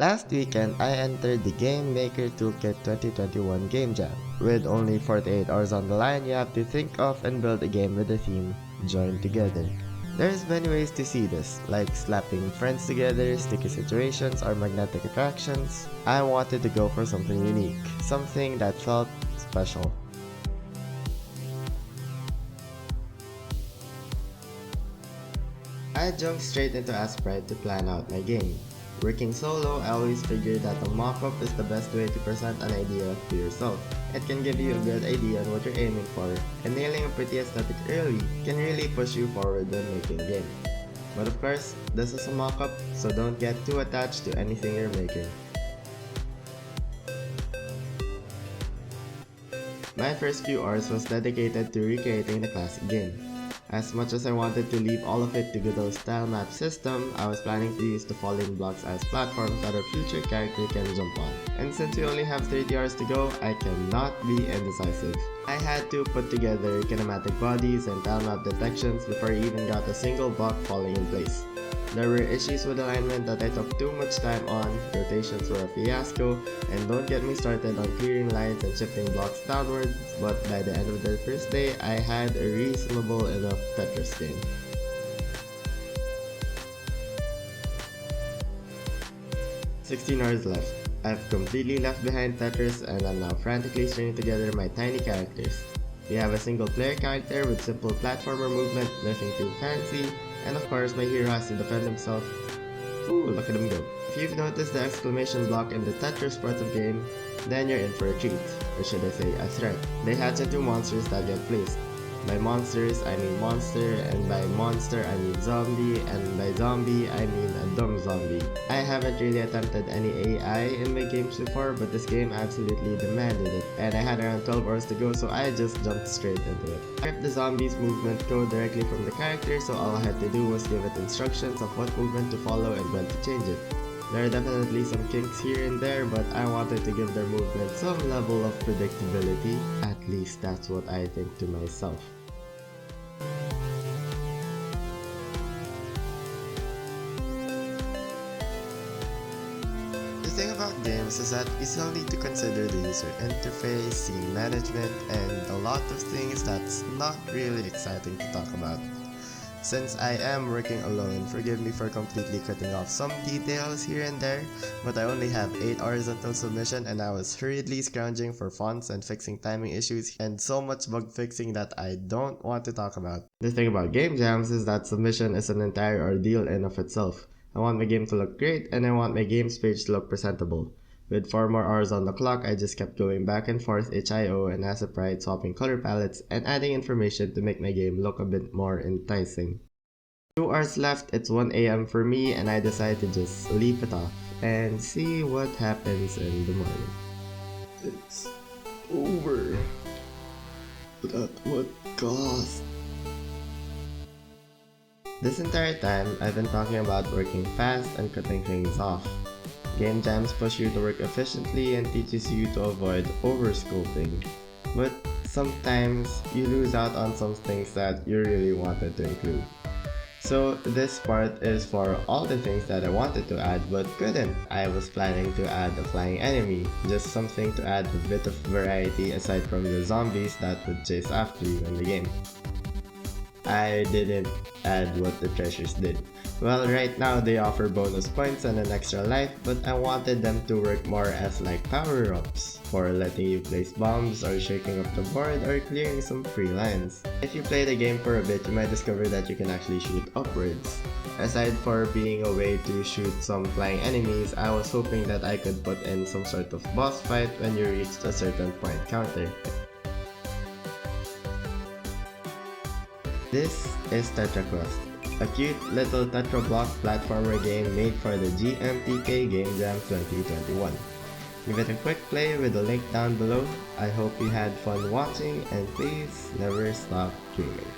Last weekend, I entered the Game Maker Toolkit 2021 Game Jam. With only 48 hours on the line, you have to think of and build a game with a theme joined together. There's many ways to see this, like slapping friends together, sticky situations, or magnetic attractions. I wanted to go for something unique, something that felt special. I jumped straight into Aseprite to plan out my game. Working solo, I always figured that a mock-up is the best way to present an idea to yourself. It can give you a good idea on what you're aiming for, and nailing a pretty aesthetic early can really push you forward when making a game. But of course, this is a mock-up, so don't get too attached to anything you're making. My first few hours was dedicated to recreating the classic game. As much as I wanted to leave all of it to Godot's style map system, I was planning to use the falling blocks as platforms that our future character can jump on. And since we only have 30 hours to go, I cannot be indecisive. I had to put together kinematic bodies and tile map detections before I even got a single block falling in place. There were issues with alignment that I took too much time on, rotations were a fiasco, and don't get me started on clearing lines and shifting blocks downwards, but by the end of the first day, I had a reasonable enough Tetris game. "16 hours left. I've completely left behind Tetris and I'm now frantically stringing together my tiny characters. We have a single player character with simple platformer movement, nothing too fancy, and of course my hero has to defend himself. Ooh, look at him go. If you've noticed the exclamation block in the Tetris part of the game, then you're in for a treat, or should I say a threat. They hatch into monsters that get placed. By monsters, I mean monster, and by monster, I mean zombie, and by zombie, I mean a dumb zombie. I haven't really attempted any AI in my games before, but this game absolutely demanded it, and I had around 12 hours to go, so I just jumped straight into it. I kept the zombies' movement code directly from the character, so all I had to do was give it instructions of what movement to follow and when to change it. There are definitely some kinks here and there, but I wanted to give their movement some level of predictability. At least that's what I think to myself. The thing about games is that you still need to consider the user interface, scene management, and a lot of things that's not really exciting to talk about. Since I am working alone, forgive me for completely cutting off some details here and there, but I only have 8 hours until submission and I was hurriedly scrounging for fonts and fixing timing issues and so much bug fixing that I don't want to talk about. The thing about game jams is that submission is an entire ordeal in of itself. I want my game to look great and I want my games page to look presentable. With 4 more hours on the clock, I just kept going back and forth HIO and Aseprite, swapping color palettes and adding information to make my game look a bit more enticing. 2 hours left, it's 1 AM for me and I decided to just leave it off and see what happens in the morning. It's over. But at what cost? This entire time, I've been talking about working fast and cutting things off. Game jams push you to work efficiently and teaches you to avoid overscoping. But sometimes, you lose out on some things that you really wanted to include. So this part is for all the things that I wanted to add but couldn't. I was planning to add a flying enemy, just something to add a bit of variety aside from the zombies that would chase after you in the game. I didn't add what the treasures did. Well, right now they offer bonus points and an extra life, but I wanted them to work more as like power-ups for letting you place bombs or shaking up the board or clearing some free lines. If you play the game for a bit, you might discover that you can actually shoot upwards. Aside for being a way to shoot some flying enemies, I was hoping that I could put in some sort of boss fight when you reached a certain point counter. This is Tetraquest, a cute little Tetra block platformer game made for the GMTK Game Jam 2021. Give it a quick play with the link down below. I hope you had fun watching and please never stop dreaming.